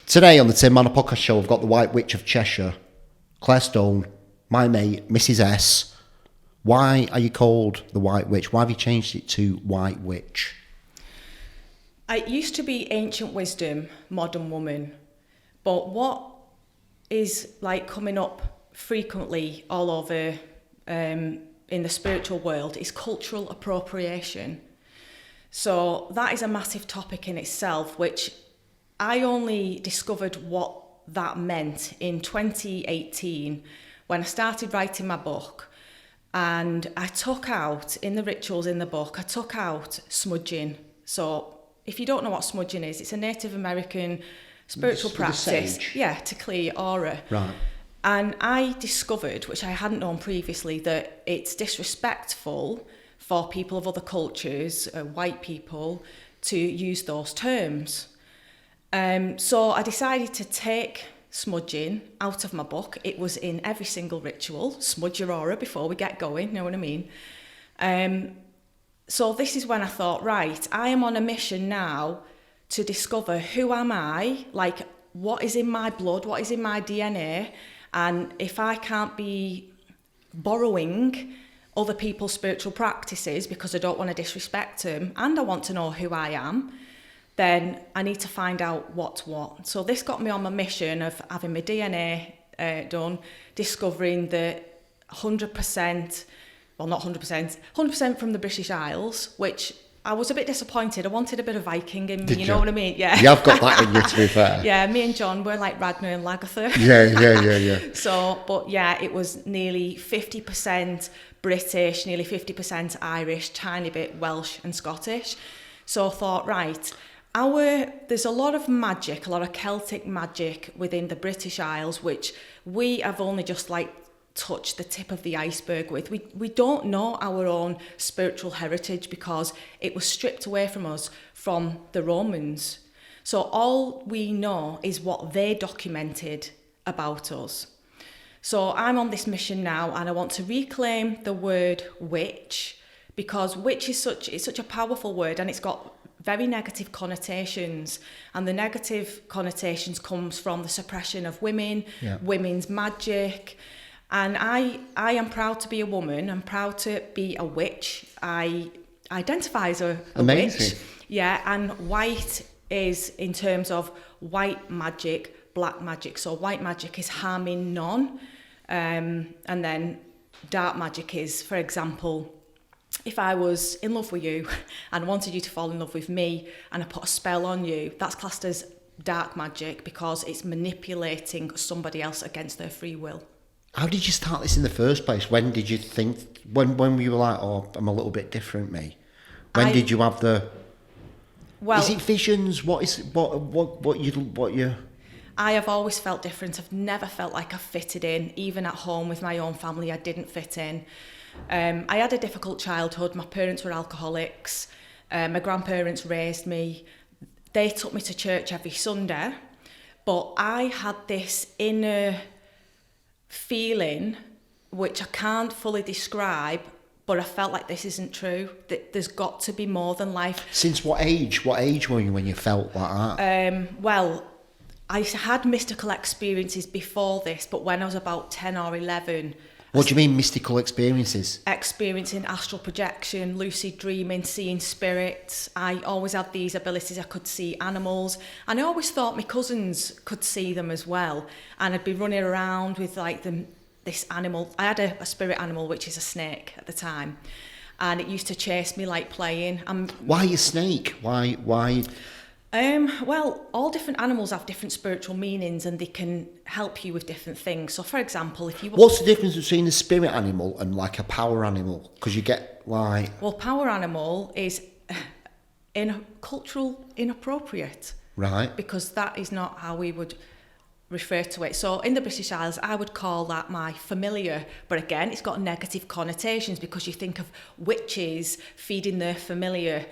Today on the Tim Marner podcast show, I've got the White Witch of Cheshire, Claire Stone, my mate, Mrs. S. Why are you called the White Witch? Why have you changed it to White Witch? It used to be ancient wisdom, modern woman. But what is like coming up frequently all over in the spiritual world is cultural appropriation. So that is a massive topic in itself, which I only discovered what that meant in 2018 when I started writing my book. And I took out, in the rituals in the book, I took out smudging. So if you don't know what smudging is, it's a Native American spiritual practice. To clear your aura. Right. And I discovered, which I hadn't known previously, that it's disrespectful for people of other cultures, white people, to use those terms. So I decided to take smudging out of my book. It was in every single ritual. Smudge your aura before we get going, know what I mean? So this is when I thought, right, I am on a mission now to discover who am I, like what is in my blood, what is in my DNA, and if I can't be borrowing other people's spiritual practices because I don't want to disrespect them and I want to know who I am, then I need to find out what's what. So this got me on my mission of having my DNA done, discovering that 100%, well not 100%, 100% from the British Isles, which I was a bit disappointed. I wanted a bit of Viking in me, you know what I mean? Yeah. Yeah, I've got that in you, to be fair. Yeah, me and John were like Radner and Lagatha. Yeah. So, but yeah, it was nearly 50% British, nearly 50% Irish, tiny bit Welsh and Scottish. So I thought, right, there's a lot of magic, a lot of Celtic magic within the British Isles, which we have only just like touched the tip of the iceberg with. We don't know our own spiritual heritage because it was stripped away from us from the Romans. So all we know is what they documented about us. So I'm on this mission now and I want to reclaim the word witch, because witch is such a powerful word and it's got very negative connotations, and the negative connotations comes from the suppression of women, women's magic. And I am proud to be a woman. I'm proud to be a witch. I identify as a witch. Yeah, and white is in terms of white magic, black magic. So white magic is harming none. And then dark magic is, for example, if I was in love with you and wanted you to fall in love with me and I put a spell on you, that's classed as dark magic because it's manipulating somebody else against their free will. How did you start this in the first place? When did you think, when you were like, oh, I'm a little bit different, me? When did you have the, is it visions? What you... I have always felt different. I've never felt like I fitted in. Even at home with my own family, I didn't fit in. I had a difficult childhood. My parents were alcoholics. My grandparents raised me. They took me to church every Sunday. But I had this inner feeling, which I can't fully describe, but I felt like this isn't true. That there's got to be more than life. Since what age? What age were you when you felt like that? Well, I had mystical experiences before this, but when I was about 10 or 11... What do you mean mystical experiences? Experiencing astral projection, lucid dreaming, seeing spirits. I always had these abilities. I could see animals, and I always thought my cousins could see them as well. And I'd be running around with like this animal. I had a spirit animal, which is a snake at the time, and it used to chase me like playing. Why a snake? Why? Well, all different animals have different spiritual meanings and they can help you with different things. So, for example, if you... What's the difference between a spirit animal and like a power animal? Because you get like... Well, power animal is cultural inappropriate. Right. Because that is not how we would refer to it. So in the British Isles, I would call that my familiar. But again, it's got negative connotations because you think of witches feeding their familiar...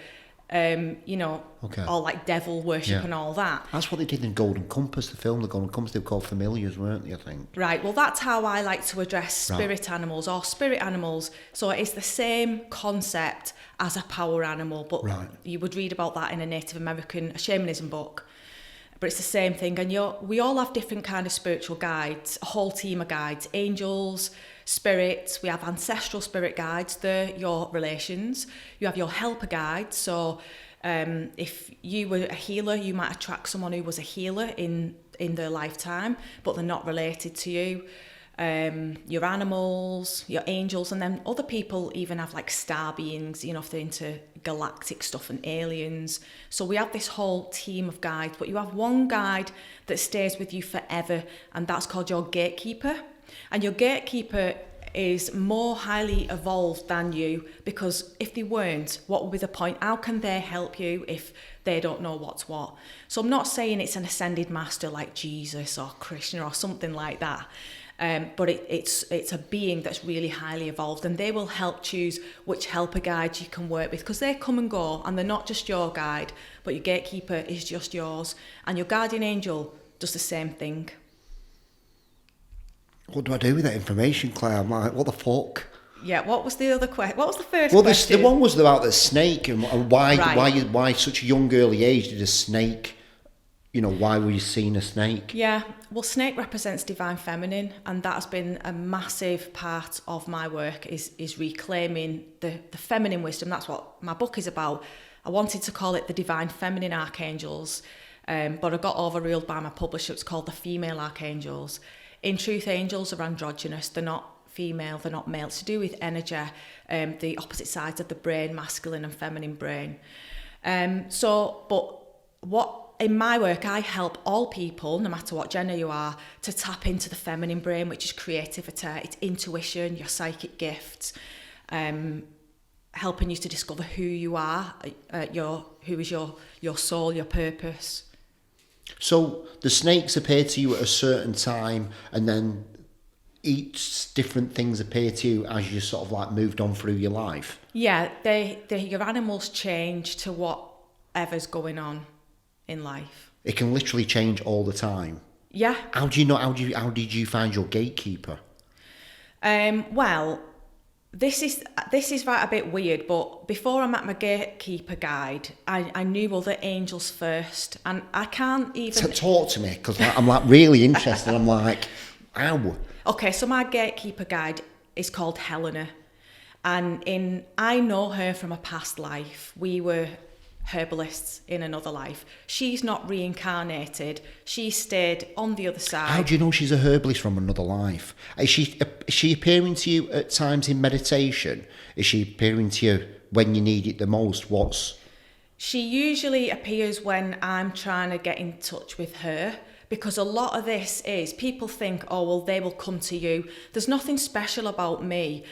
all like devil worship and all that. That's what they did in Golden Compass, the film, The Golden Compass. They were called familiars, weren't they, I think? Right, well, that's how I like to address spirit animals or spirit animals. So it's the same concept as a power animal, but you would read about that in a Native American shamanism book. but it's the same thing. And we all have different kind of spiritual guides, a whole team of guides, angels, spirits. We have ancestral spirit guides. They're your relations. You have your helper guides. So if you were a healer, you might attract someone who was a healer in their lifetime, but they're not related to you. Your animals, your angels, and then other people even have like star beings, you know, if they're into galactic stuff and aliens. So we have this whole team of guides, but you have one guide that stays with you forever, and that's called your gatekeeper. And your gatekeeper is more highly evolved than you, because if they weren't, what would be the point? How can they help you if they don't know what's what? So I'm not saying it's an ascended master like Jesus or Krishna or something like that. But it's a being that's really highly evolved, and they will help choose which helper guides you can work with, because they come and go, and they're not just your guide, but your gatekeeper is just yours, and your guardian angel does the same thing. What do I do with that information, Claire? I'm like, what the fuck? Yeah, what was the other question? What was the first question? Well, the one was about the snake, and why, right. why such a young early age did a snake, you know, why were you seeing a snake? Yeah, well, snake represents divine feminine, and that has been a massive part of my work, is reclaiming the feminine wisdom. That's what my book is about. I wanted to call it the divine feminine archangels, but I got overruled by my publisher. It's called the female archangels. In truth, angels are androgynous. They're not female, they're not male. It's to do with energy, the opposite sides of the brain, masculine and feminine brain. But what in my work, I help all people, no matter what gender you are, to tap into the feminine brain, which is creativity, it's intuition, your psychic gifts, helping you to discover who you are, who is your soul, your purpose. So the snakes appear to you at a certain time, and then each different things appear to you as you sort of like moved on through your life. Yeah, your animals change to whatever's going on in life. It can literally change all the time. Yeah. How do you know? How did you find your gatekeeper? Well, this is right a bit weird, but before I met my gatekeeper guide, I knew other angels first, and I can't even talk to me, because I'm like really interested. I'm like, ow. Okay, so my gatekeeper guide is called Helena, and I know her from a past life. We were herbalists in another life. She's not reincarnated. She stayed on the other side. How do you know she's a herbalist from another life? Is she appearing to you at times in meditation? Is she appearing to you when you need it the most? She usually appears when I'm trying to get in touch with her, because a lot of this is people think, oh, well, they will come to you. There's nothing special about me.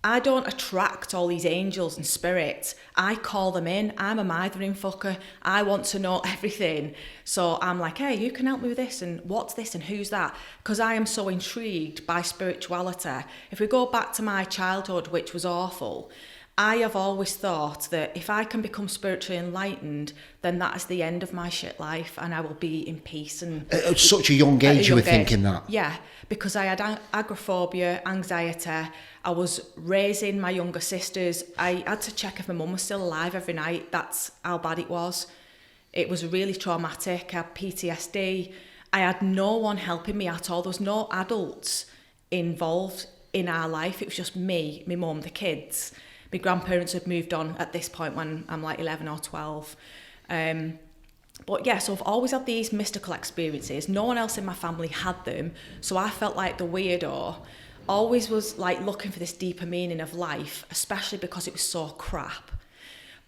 I don't attract all these angels and spirits. I call them in. I'm a mithering fucker. I want to know everything. So I'm like, hey, you can help me with this, and what's this, and who's that? Because I am so intrigued by spirituality. If we go back to my childhood, which was awful, I have always thought that if I can become spiritually enlightened, then that is the end of my shit life, and I will be in peace. And at such a young age, you were thinking that? Yeah, because I had agoraphobia, anxiety. I was raising my younger sisters. I had to check if my mum was still alive every night. That's how bad it was. It was really traumatic. I had PTSD. I had no one helping me at all. There was no adults involved in our life. It was just me, my mum, the kids. My grandparents had moved on at this point when I'm like 11 or 12. But yeah, so I've always had these mystical experiences. No one else in my family had them. So I felt like the weirdo. Always was like looking for this deeper meaning of life, especially because it was so crap.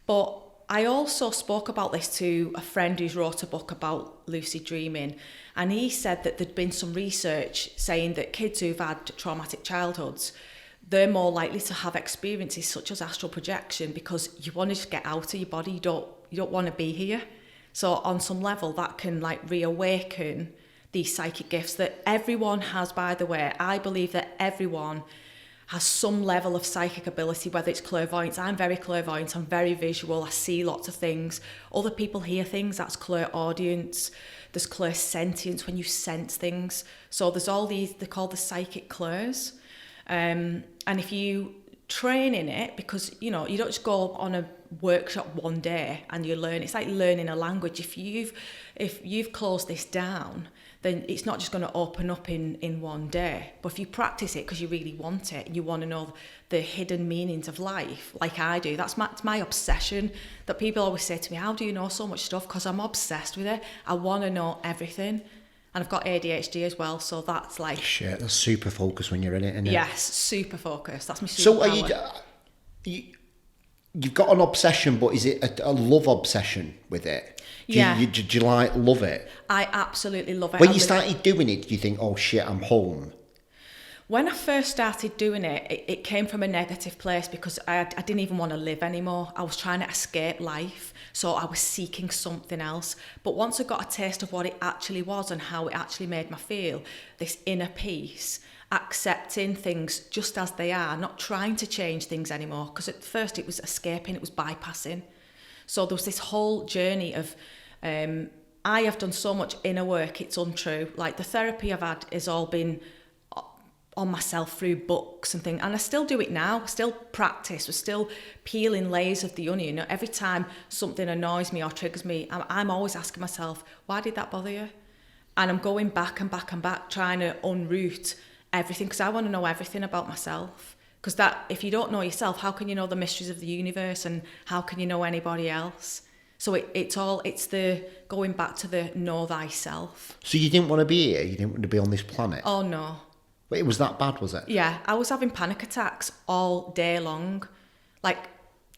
But I also spoke about this to a friend who's wrote a book about lucid dreaming, and he said that there'd been some research saying that kids who've had traumatic childhoods, they're more likely to have experiences such as astral projection, because you want to just get out of your body. You don't want to be here. So on some level, that can like reawaken these psychic gifts that everyone has, by the way. I believe that everyone has some level of psychic ability, whether it's clairvoyance. I'm very clairvoyant, I'm very visual, I see lots of things. Other people hear things, that's clairaudience. There's clairsentience, when you sense things. So there's all these, they're called the psychic clairs. And if you train in it, because, you know, you don't just go on a workshop one day and you learn. It's like learning a language. If you've closed this down, then it's not just going to open up in one day. But if you practice it because you really want it, and you want to know the hidden meanings of life, like I do, that's my obsession. That people always say to me, how do you know so much stuff? Because I'm obsessed with it. I want to know everything. And I've got ADHD as well, so that's like... Shit, that's super focused when you're in it, isn't it? Yes, super focused. That's my superpower. So you've got an obsession, but is it a love obsession with it? Do you like love it? I absolutely love it. When you started doing it, do you think, oh shit, I'm home? When I first started doing it, it came from a negative place because I didn't even want to live anymore. I was trying to escape life, so I was seeking something else. But once I got a taste of what it actually was and how it actually made me feel, this inner peace, accepting things just as they are, not trying to change things anymore, because at first it was escaping, it was bypassing. So there was this whole journey of, I have done so much inner work, it's untrue. Like the therapy I've had has all been on myself through books and things, and I still do it now, still practice, we're still peeling layers of the onion. Every time something annoys me or triggers me, I'm always asking myself, why did that bother you? And I'm going back and back and back, trying to unroot everything, because I want to know everything about myself. Because that, if you don't know yourself, how can you know the mysteries of the universe, and how can you know anybody else? So it's the going back to the know thyself. So you didn't want to be here? You didn't want to be on this planet? Oh no. But it was that bad, was it? Yeah, I was having panic attacks all day long, like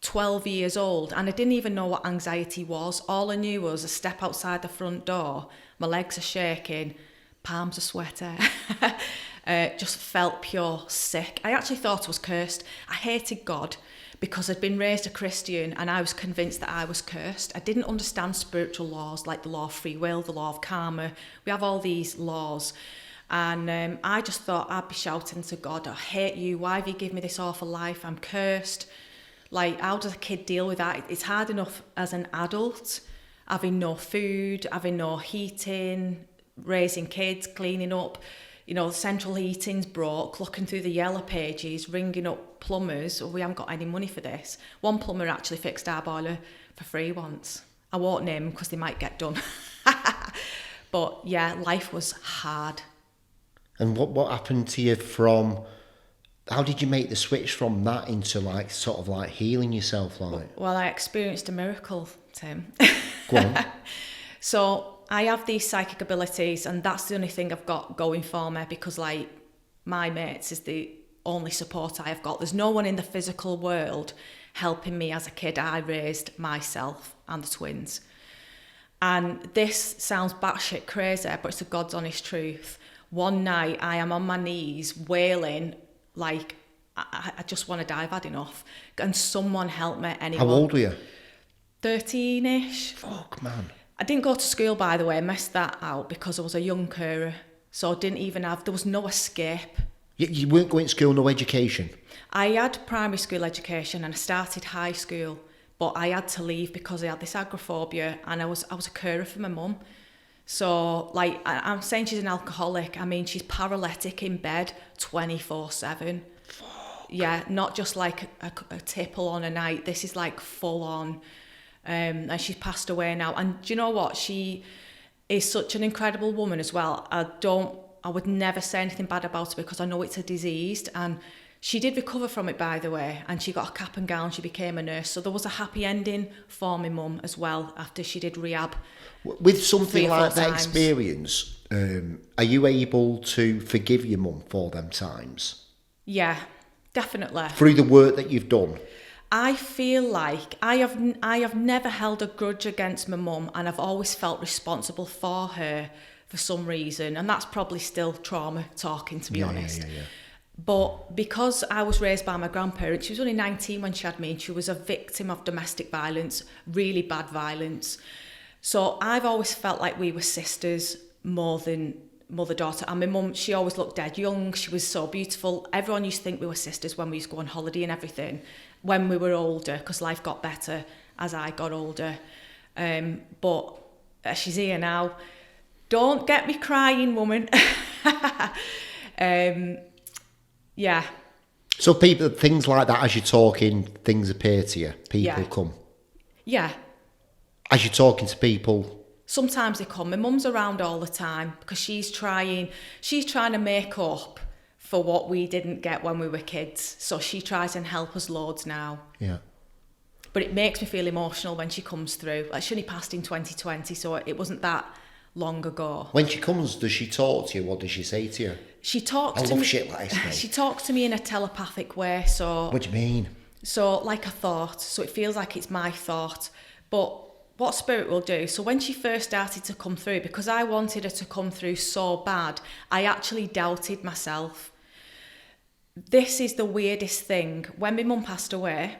12 years old, and I didn't even know what anxiety was. All I knew was a step outside the front door, my legs are shaking, palms are sweaty. Just felt pure sick. I actually thought I was cursed. I hated God because I'd been raised a Christian and I was convinced that I was cursed. I didn't understand spiritual laws like the law of free will, the law of karma. We have all these laws. And I just thought I'd be shouting to God, I hate you. Why have you given me this awful life? I'm cursed. Like, how does a kid deal with that? It's hard enough as an adult, having no food, having no heating, raising kids, cleaning up. You know, central heating's broke, looking through the yellow pages, ringing up plumbers. Oh, we haven't got any money for this. One plumber actually fixed our boiler for free once. I won't name them because they might get done. But yeah, life was hard. And what happened to you from... How did you make the switch from that into like sort of like healing yourself? Like, well, I experienced a miracle, Tim. Go on. So I have these psychic abilities, and that's the only thing I've got going for me, because like my mates is the only support I have got. There's no one in the physical world helping me as a kid. I raised myself and the twins. And this sounds batshit crazy, but it's the God's honest truth. One night I am on my knees wailing, like I just want to die, I've had enough. And someone help me, anyone. How old were you? 13-ish. Fuck, man. I didn't go to school, by the way. I messed that out because I was a young carer. So I didn't even there was no escape. You weren't going to school, no education? I had primary school education and I started high school, but I had to leave because I had this agoraphobia, and I was a carer for my mum. So, like, I'm saying she's an alcoholic. I mean, she's paralytic in bed 24/7. Yeah, not just like a tipple on a night. This is like full on. And she's passed away now. And do you know what? She is such an incredible woman as well. I would never say anything bad about her because I know it's a disease. And she did recover from it, by the way. And she got a cap and gown. She became a nurse. So there was a happy ending for my mum as well after she did rehab. With something like that experience, are you able to forgive your mum for them times? Yeah, definitely. Through the work that you've done? I feel like I have never held a grudge against my mum, and I've always felt responsible for her for some reason, and that's probably still trauma talking, to be honest. Yeah. But because I was raised by my grandparents, she was only 19 when she had me, and she was a victim of domestic violence, really bad violence. So I've always felt like we were sisters more than mother-daughter. And my mum, she always looked dead young. She was so beautiful. Everyone used to think we were sisters when we used to go on holiday and everything when we were older, because life got better as I got older. But she's here now. Don't get me crying, woman. Yeah. So people, things like that, as you're talking, things appear to you. People come. Yeah. As you're talking to people? Sometimes they come. My mum's around all the time because she's trying to make up for what we didn't get when we were kids. So she tries and help us loads now. Yeah. But it makes me feel emotional when she comes through. Like, she only passed in 2020, so it wasn't that long ago. When she comes, does she talk to you? What does she say to you? She talks I to love me. shit like this, mate. She talks to me in a telepathic way. So. What do you mean? So like a thought. So it feels like it's my thought. But what spirit will do, so when she first started to come through, because I wanted her to come through so bad, I actually doubted myself. This is the weirdest thing. When my mum passed away,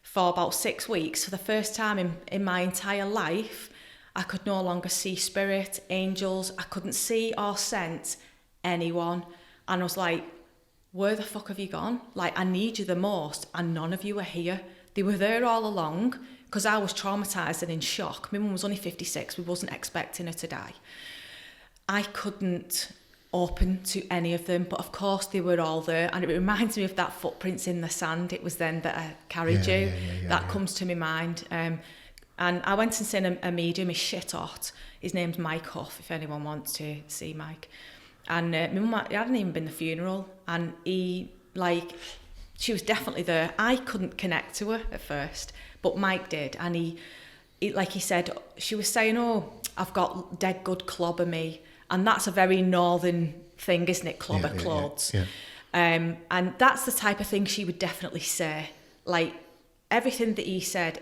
for about 6 weeks, for the first time in my entire life, I could no longer see spirit, angels. I couldn't see or sense anyone. And I was like, where the fuck have you gone? Like, I need you the most, and none of you are here. They were there all along, because I was traumatised and in shock. My mum was only 56. We wasn't expecting her to die. I couldn't open to any of them, but of course they were all there, and it reminds me of that footprints in the sand. It was then that I carried you. That comes to my mind. And I went and seen a medium, a shit hot. His name's Mike Huff, if anyone wants to see Mike. And my mum, he hadn't even been the funeral, and she was definitely there. I couldn't connect to her at first, but Mike did, and he like he said, she was saying, oh, I've got dead good clobber me. And that's a very northern thing, isn't it? Clobber clothes. Yeah. And that's the type of thing she would definitely say. Like, everything that he said,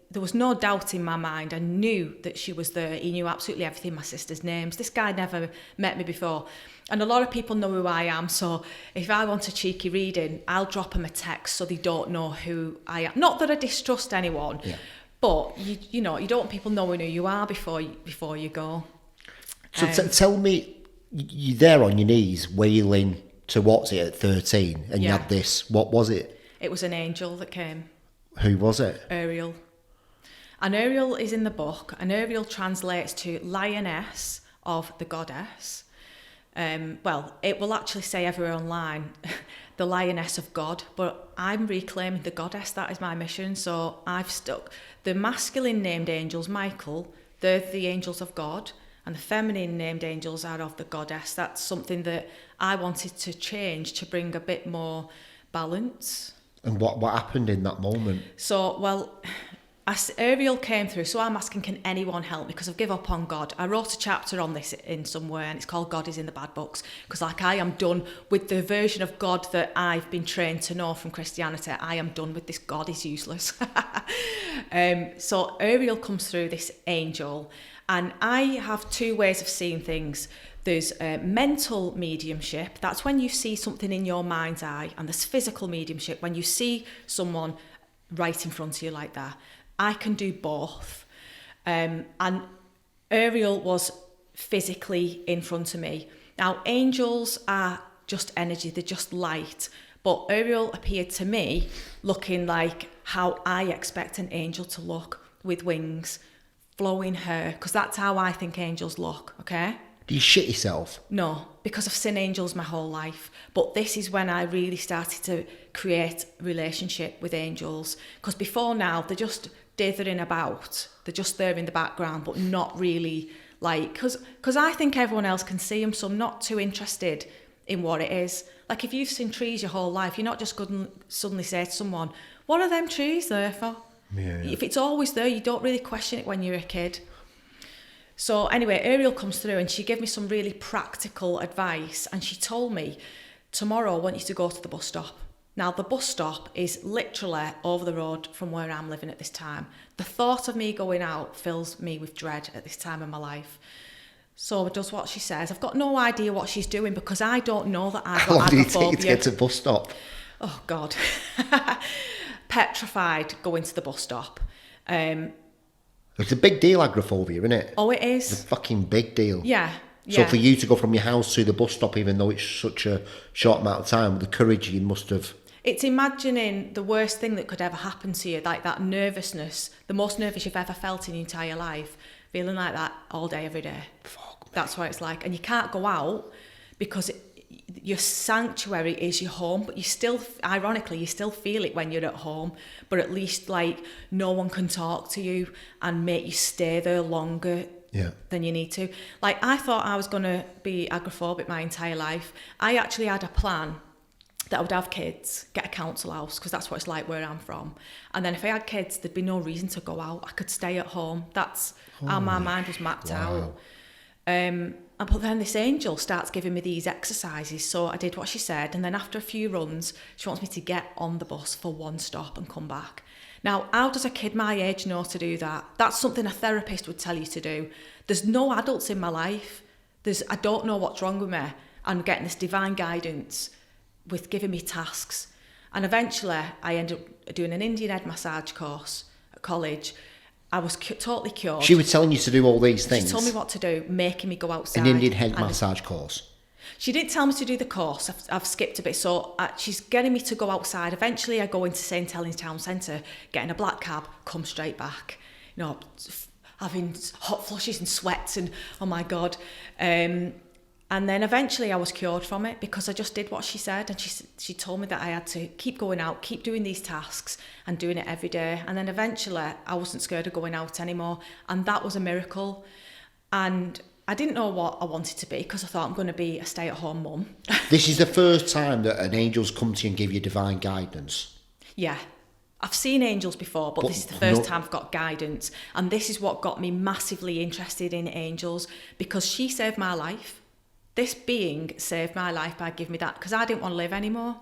there was no doubt in my mind. I knew that she was there. He knew absolutely everything, my sister's names. This guy never met me before. And a lot of people know who I am. So if I want a cheeky reading, I'll drop them a text so they don't know who I am. Not that I distrust anyone, but you know, you don't want people knowing who you are before you go. So tell me, you're there on your knees wailing to what's it at 13, and you had this, what was it? It was an angel that came. Who was it? Ariel. And Ariel is in the book, and Ariel translates to lioness of the goddess. Well, it will actually say everywhere online, the lioness of God, but I'm reclaiming the goddess. That is my mission. So I've stuck the masculine named angels, Michael, they're the angels of God. And the feminine named angels are of the goddess. That's something that I wanted to change to bring a bit more balance. And what happened in that moment? So, well, as Ariel came through, so I'm asking, can anyone help me? Because I've given up on God. I wrote a chapter on this in somewhere, and it's called God is in the Bad Books. Because I am done with the version of God that I've been trained to know from Christianity. I am done with this. God is useless. So Ariel comes through, this angel. And I have two ways of seeing things. There's mental mediumship. That's when you see something in your mind's eye. And there's physical mediumship, when you see someone right in front of you like that. I can do both. And Ariel was physically in front of me. Now, angels are just energy. They're just light. But Ariel appeared to me looking like how I expect an angel to look, with wings, flowing hair, because that's how I think angels look, okay? Do you shit yourself? No, because I've seen angels my whole life. But this is when I really started to create a relationship with angels. Because before now, they're just dithering about. They're just there in the background, but not really like... Because I think everyone else can see them, so I'm not too interested in what it is. Like, if you've seen trees your whole life, you're not just going to suddenly say to someone, what are them trees there for? Yeah. If it's always there, you don't really question it when you're a kid. So anyway, Ariel comes through and she gave me some really practical advice, and she told me, tomorrow I want you to go to the bus stop. Now, the bus stop is literally over the road from where I'm living at this time. The thought of me going out fills me with dread at this time in my life. So it does what she says. I've got no idea what she's doing because I don't know that I've got agoraphobia. How long do you take to get to the bus stop? Oh, God. Petrified going to the bus stop. It's a big deal, agoraphobia, isn't it? Oh, it is. It's a fucking big deal. Yeah. So for you to go from your house to the bus stop, even though it's such a short amount of time, the courage you must have... It's imagining the worst thing that could ever happen to you, like that nervousness, the most nervous you've ever felt in your entire life, feeling like that all day, every day. Fuck, that's what it's like. And you can't go out because your sanctuary is your home, but you still, ironically, you still feel it when you're at home, but at least like no one can talk to you and make you stay there longer than you need to. Like, I thought I was going to be agoraphobic my entire life. I actually had a plan that I would have kids, get a council house, because that's what it's like where I'm from. And then if I had kids, there'd be no reason to go out. I could stay at home. That's how my mind was mapped out. But then this angel starts giving me these exercises. So I did what she said. And then after a few runs, she wants me to get on the bus for one stop and come back. Now, how does a kid my age know to do that? That's something a therapist would tell you to do. There's no adults in my life. I don't know what's wrong with me. I'm getting this divine guidance with giving me tasks. And eventually, I ended up doing an Indian head massage course at college. I was totally cured. She was telling you to do all these things? She told me what to do, making me go outside. An Indian head massage course? She didn't tell me to do the course. I've skipped a bit. So she's getting me to go outside. Eventually, I go into St Helens Town Centre, get in a black cab, come straight back. You know, having hot flushes and sweats and, oh my God. And then eventually I was cured from it because I just did what she said. And she told me that I had to keep going out, keep doing these tasks and doing it every day. And then eventually I wasn't scared of going out anymore. And that was a miracle. And I didn't know what I wanted to be because I thought I'm going to be a stay-at-home mum. This is the first time that an angel's come to you and give you divine guidance? Yeah. I've seen angels before, but this is the first time I've got guidance. And this is what got me massively interested in angels because she saved my life. This being saved my life by giving me that because I didn't want to live anymore.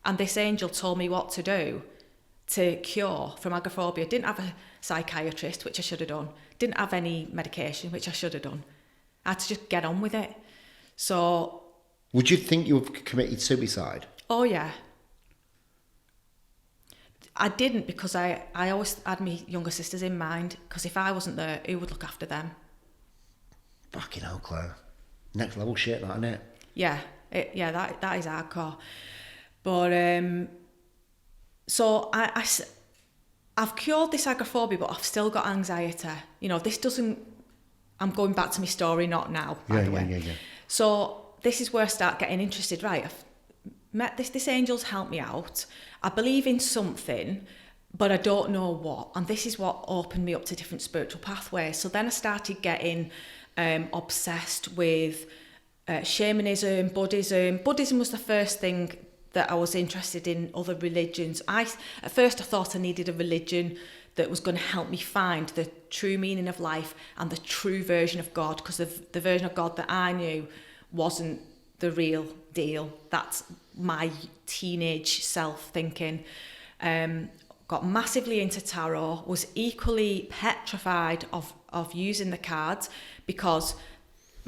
And this angel told me what to do to cure from agoraphobia. Didn't have a psychiatrist, which I should have done. Didn't have any medication, which I should have done. I had to just get on with it. So... Would you think you have committed suicide? Oh, yeah. I didn't because I always had my younger sisters in mind because if I wasn't there, who would look after them? Fucking hell, Claire. Next level shit, that, isn't it? Yeah, that is hardcore. But so I've cured this agoraphobia, but I've still got anxiety. You know, this doesn't. I'm going back to my story, not now. By the way. Yeah. So this is where I start getting interested. Right, I've met this angel's helped me out. I believe in something, but I don't know what. And this is what opened me up to different spiritual pathways. So then I started getting obsessed with shamanism, Buddhism. Buddhism was the first thing that I was interested in, other religions. At first I thought I needed a religion that was going to help me find the true meaning of life and the true version of God, because the version of God that I knew wasn't the real deal. That's my teenage self thinking. Got massively into tarot, was equally petrified of using the cards because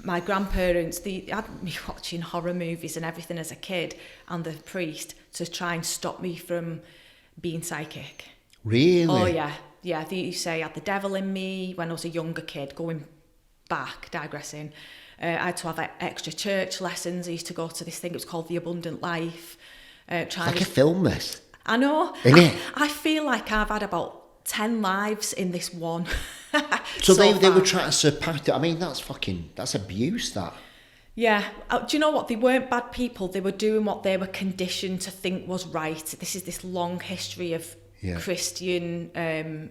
my grandparents, they had me watching horror movies and everything as a kid, and the priest to try and stop me from being psychic. Really? Oh, yeah. Yeah, they used to say I had the devil in me when I was a younger kid, digressing. I had to have extra church lessons. I used to go to this thing, it was called The Abundant Life. It's like a film, this. I know. Isn't it? I feel like I've had about 10 lives in this one. So they were trying to surpass it. I mean, that's abuse, that. Yeah. Do you know what? They weren't bad people. They were doing what they were conditioned to think was right. This is this long history of Christian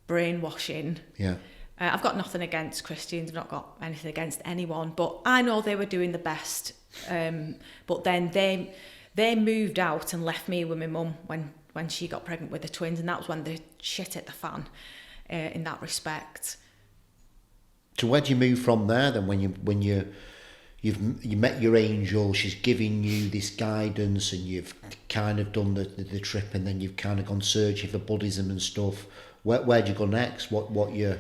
brainwashing. Yeah. I've got nothing against Christians. I've not got anything against anyone. But I know they were doing the best. But then they moved out and left me with my mum when she got pregnant with the twins, and that was when the shit hit the fan in that respect. So where do you move from there then? When you met your angel, she's giving you this guidance, and you've kind of done the trip, and then you've kind of gone searching for Buddhism and stuff. Where do you go next? Are you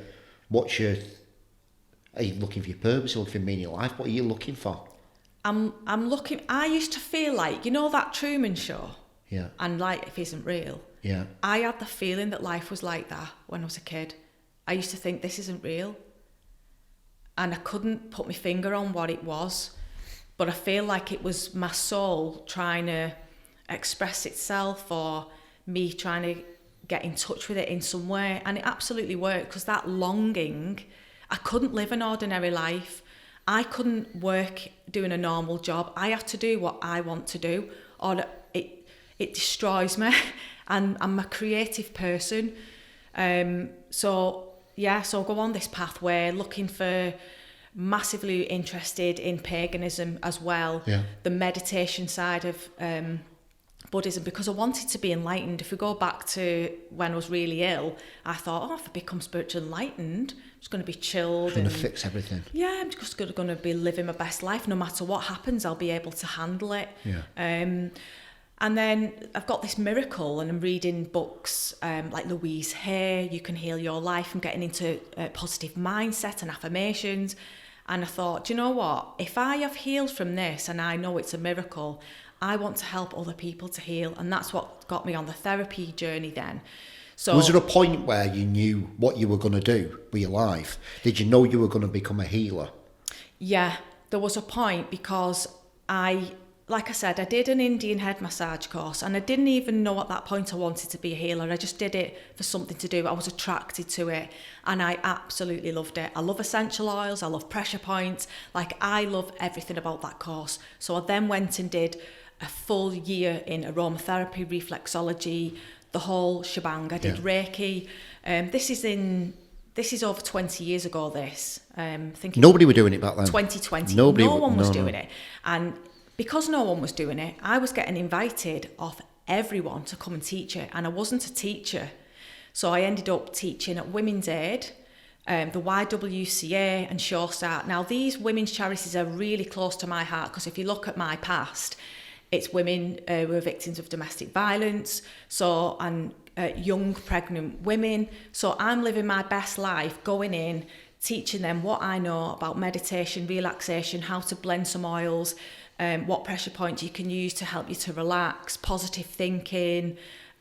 looking for your purpose? Are you looking for meaning in life? What are you looking for? I'm looking. I used to feel like, you know, that Truman Show. Yeah. And life isn't real. Yeah. I had the feeling that life was like that when I was a kid. I used to think this isn't real. And I couldn't put my finger on what it was. But I feel like it was my soul trying to express itself, or me trying to get in touch with it in some way. And it absolutely worked, because that longing, I couldn't live an ordinary life. I couldn't work doing a normal job. I have to do what I want to do, or it destroys me. And I'm a creative person. So go on this pathway, looking for, massively interested in paganism as well, the meditation side of Buddhism, because I wanted to be enlightened. If we go back to when I was really ill, I thought, if I become spiritually enlightened, I'm just going to be chilled. Going to fix everything. Yeah, I'm just going to be living my best life. No matter what happens, I'll be able to handle it. Yeah. And then I've got this miracle, and I'm reading books like Louise Hay, You Can Heal Your Life. I'm getting into positive mindset and affirmations. And I thought, do you know what? If I have healed from this and I know it's a miracle, I want to help other people to heal. And that's what got me on the therapy journey then. So, was there a point where you knew what you were going to do with your life? Did you know you were going to become a healer? Yeah, there was a point, because like I said, I did an Indian head massage course, and I didn't even know at that point I wanted to be a healer. I just did it for something to do. I was attracted to it, and I absolutely loved it. I love essential oils. I love pressure points. Like, I love everything about that course. So I then went and did a full year in aromatherapy, reflexology, the whole shebang. I did Reiki. This is over 20 years ago, this. Nobody were doing it back then. 2020. No one was doing it. And because no one was doing it, I was getting invited off everyone to come and teach it, and I wasn't a teacher. So I ended up teaching at Women's Aid, the YWCA and Sure Start. Now, these women's charities are really close to my heart, because if you look at my past, it's women who are victims of domestic violence, and young pregnant women. So I'm living my best life, going in, teaching them what I know about meditation, relaxation, how to blend some oils, what pressure points you can use to help you to relax, positive thinking.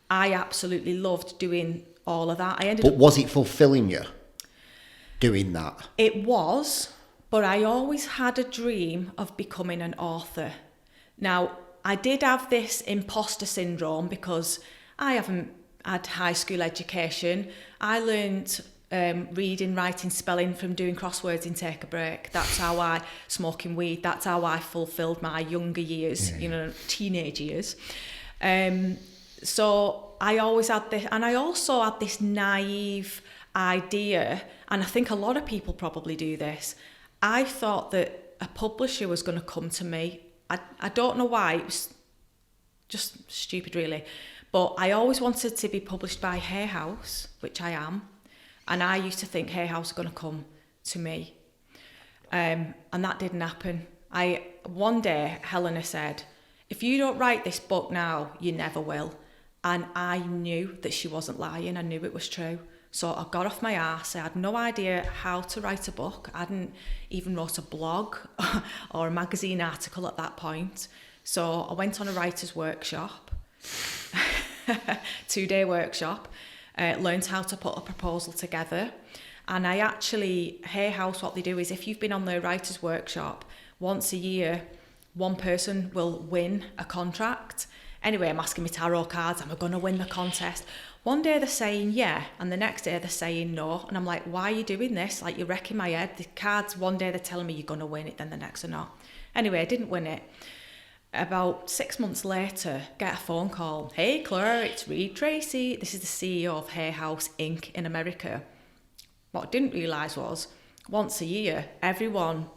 I absolutely loved doing all of that. But was it fulfilling you, doing that? It was, but I always had a dream of becoming an author. Now, I did have this imposter syndrome, because I haven't had high school education. I learned reading, writing, spelling from doing crosswords in Take a Break. That's how smoking weed, that's how I fulfilled my younger years, teenage years. So I always had this, and I also had this naive idea, and I think a lot of people probably do this. I thought that a publisher was going to come to me. I don't know why, it was just stupid really, but I always wanted to be published by Hay House, which I am. And I used to think Hay House was going to come to me. And that didn't happen. One day, Helena said, if you don't write this book now, you never will. And I knew that she wasn't lying. I knew it was true. So I got off my arse. I had no idea how to write a book. I hadn't even wrote a blog or a magazine article at that point. So I went on a writer's workshop, 2-day workshop. Learned how to put a proposal together. And Hay House, what they do is, if you've been on the writer's workshop, once a year, one person will win a contract. Anyway, I'm asking my tarot cards, am I going to win the contest? One day they're saying yeah, and the next day they're saying no. And I'm like, why are you doing this? Like, you're wrecking my head. The cards, one day they're telling me you're going to win it, then the next are not. Anyway, I didn't win it. About 6 months later, get a phone call. Hey Claire, it's Reed Tracy. This is the CEO of Hay House Inc. in America. What I didn't realise was, once a year, everyone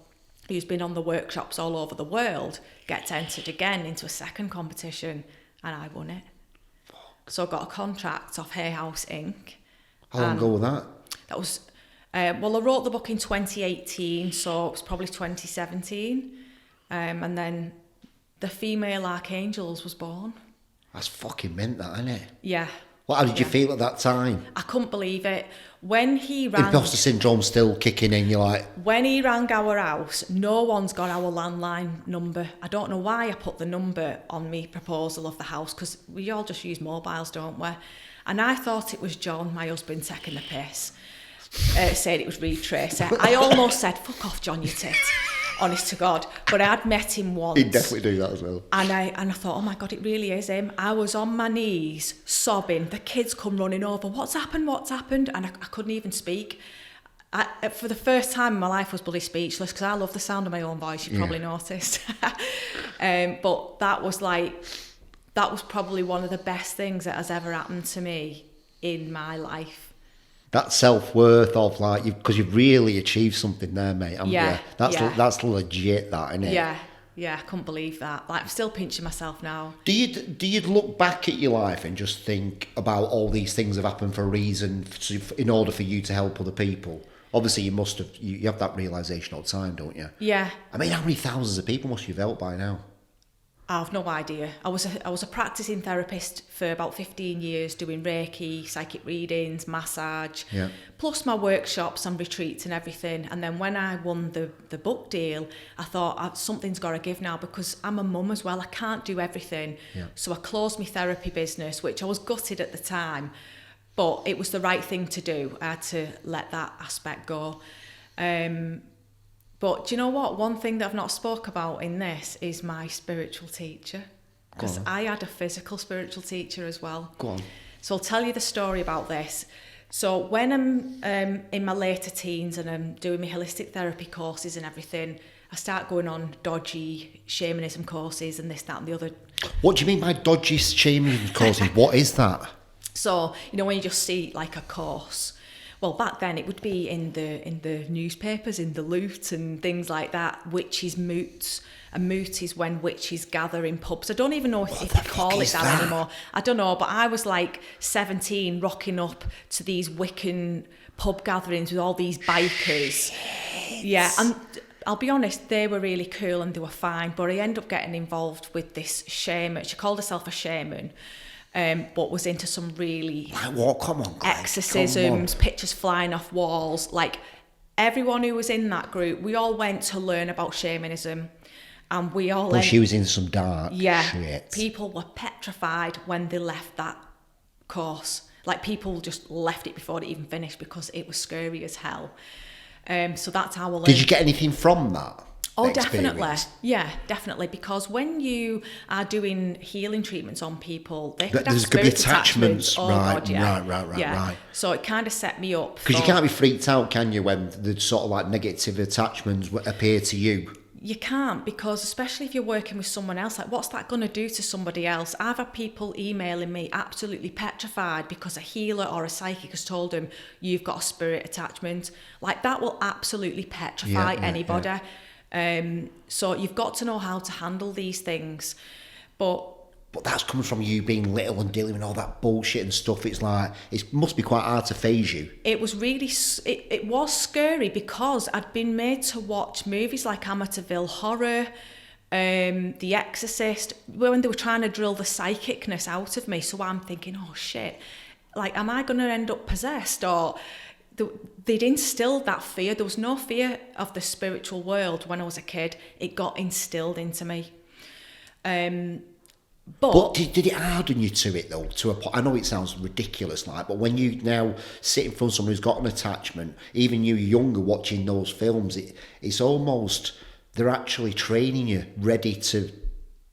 who's been on the workshops all over the world gets entered again into a second competition, and I won it. So I got a contract off Hay House Inc. How long ago was that? That was, I wrote the book in 2018, so it was probably 2017. And then the female Archangels was born. That's fucking mint, that, isn't it? Yeah. How did you feel at that time? I couldn't believe it. When he rang... Imposter syndrome still kicking in, you're like... When he rang our house, no one's got our landline number. I don't know why I put the number on me proposal of the house, because we all just use mobiles, don't we? And I thought it was John, my husband, taking the piss, saying it was Reed Tracy. I almost said, fuck off, John, you tit. Honest to God. But I had met him once. He'd definitely do that as well. And I thought, oh my God, it really is him. I was on my knees, sobbing. The kids come running over. What's happened? And I couldn't even speak. For the first time in my life, was bloody speechless because I love the sound of my own voice. You probably noticed. But that was probably one of the best things that has ever happened to me in my life. That self-worth of like, because you've really achieved something there, mate. That's legit, that, isn't it? Yeah, I couldn't believe that. Like, I'm still pinching myself now. Do you look back at your life and just think about all these things have happened for a reason, in order for you to help other people? Obviously, you have that realisation all the time, don't you? Yeah. I mean, how many thousands of people must you've helped by now? I've no idea. I was a practicing therapist for about 15 years, doing Reiki, psychic readings, massage, plus my workshops and retreats and everything. And then when I won the book deal, I thought something's got to give now, because I'm a mum as well. I can't do everything. Yeah. So I closed my therapy business, which I was gutted at the time, but it was the right thing to do. I had to let that aspect go. But do you know what? One thing that I've not spoke about in this is my spiritual teacher. Because I had a physical spiritual teacher as well. Go on. So I'll tell you the story about this. So when I'm in my later teens and I'm doing my holistic therapy courses and everything, I start going on dodgy shamanism courses and this, that and the other. What do you mean by dodgy shamanism courses? What is that? So, when you just see like a course. Well, back then it would be in the newspapers, in the Loot and things like that, witches' moots. A moot is when witches gather in pubs. I don't even know if they call it that anymore. I don't know, but I was like 17 rocking up to these Wiccan pub gatherings with all these bikers. Shit. Yeah, and I'll be honest, they were really cool and they were fine, but I ended up getting involved with this shaman. She called herself a shaman. But was into some really exorcisms, pictures flying off walls. Like, everyone who was in that group, we all went to learn about shamanism, and we all. Well, she was into some dark shit. People were petrified when they left that course. Like, people just left it before they even finished because it was scary as hell. So that's how I learned. Did you get anything from that? Oh, definitely. Yeah, definitely. Because when you are doing healing treatments on people, they could have spirit attachments. Oh, right, God, yeah. Right. So it kind of set me up. Because you can't be freaked out, can you, when the sort of like negative attachments appear to you? You can't, because especially if you're working with someone else, like, what's that going to do to somebody else? I've had people emailing me absolutely petrified because a healer or a psychic has told them, you've got a spirit attachment. Like, that will absolutely petrify anybody. Yeah. So you've got to know how to handle these things, but that's coming from you being little and dealing with all that bullshit and stuff. It's like, it must be quite hard to phase you. It was really, it was scary because I'd been made to watch movies like Amityville Horror, The Exorcist, when they were trying to drill the psychicness out of me. So I'm thinking, oh shit, like, am I going to end up possessed? Or they'd instilled that fear. There was no fear of the spiritual world when I was a kid. It got instilled into me. But did it harden you to it, though? To a point? I know it sounds ridiculous, like, but when you now sit in front of someone who's got an attachment, even you younger watching those films, it's almost, they're actually training you ready to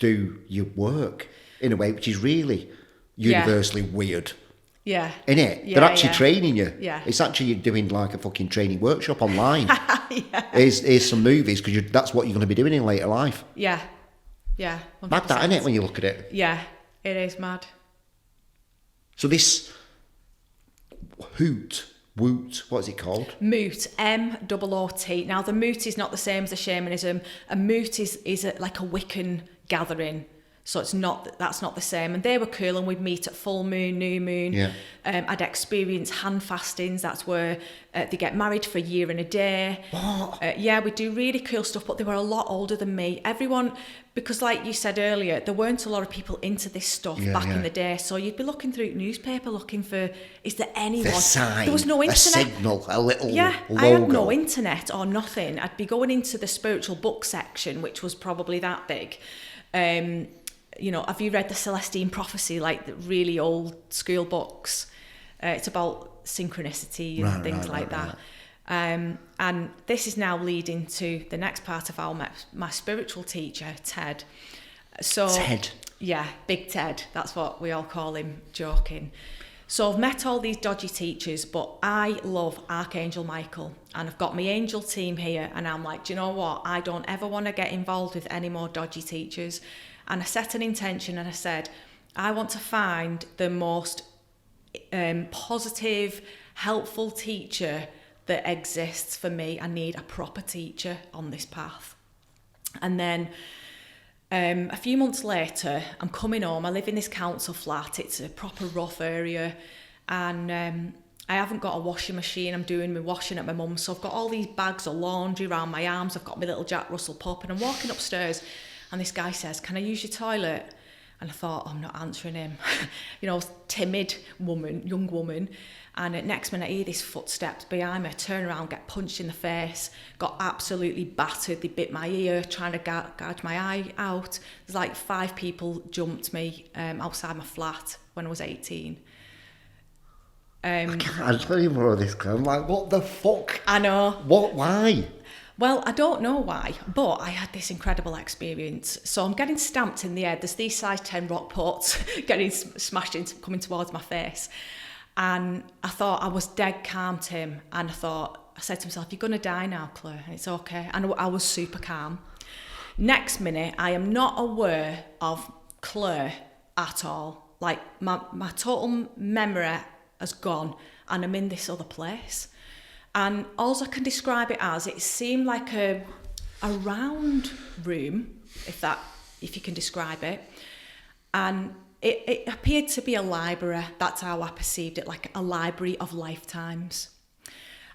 do your work in a way, which is really universally weird. Yeah. Innit? Yeah, they're actually training you. Yeah. It's actually doing like a fucking training workshop online. Here's some movies, because that's what you're going to be doing in later life. Yeah. Yeah. 100%. Mad that, innit, when you look at it? Yeah, it is mad. So this woot, what is it called? Moot, M-O-O-T. Now, the moot is not the same as the shamanism. A moot is like a Wiccan gathering. So that's not the same. And they were cool, and we'd meet at full moon, new moon. Yeah. I'd experience hand fastings. That's where they get married for a year and a day. What? We do really cool stuff, but they were a lot older than me. Everyone, because like you said earlier, there weren't a lot of people into this stuff back in the day. So you'd be looking through the newspaper looking for, is there anyone? The sign, there was no internet. A signal, a little logo. I had no internet or nothing. I'd be going into the spiritual book section, which was probably that big. Have you read the Celestine Prophecy, like the really old school books? It's about synchronicity and things like that. And this is now leading to the next part of my spiritual teacher, Ted. So Ted? Yeah, Big Ted. That's what we all call him, joking. So I've met all these dodgy teachers, but I love Archangel Michael, and I've got my angel team here, and I'm like, do you know what? I don't ever want to get involved with any more dodgy teachers. And I set an intention, and I said, I want to find the most positive, helpful teacher that exists for me. I need a proper teacher on this path. And then a few months later, I'm coming home. I live in this council flat. It's a proper rough area. And I haven't got a washing machine. I'm doing my washing at my mum's. So I've got all these bags of laundry around my arms. I've got my little Jack Russell pup. And I'm walking upstairs. And this guy says, can I use your toilet? And I thought, I'm not answering him. Timid young woman. And next minute I hear these footsteps behind me. I turn around, get punched in the face, got absolutely battered. They bit my ear, trying to gouge my eye out. There's like 5 people jumped me outside my flat when I was 18. I can't believe all this. I'm like, what the fuck? I know. What? Why? Well, I don't know why, but I had this incredible experience. So I'm getting stamped in the head. There's these size 10 rock pots getting smashed into, coming towards my face. And I thought I was dead calm, Tim. And I said to myself, you're going to die now, Claire. It's okay. And I was super calm. Next minute, I am not aware of Claire at all. Like my total memory has gone and I'm in this other place. And all I can describe it as, it seemed like a round room, if you can describe it. And it appeared to be a library. That's how I perceived it, like a library of lifetimes.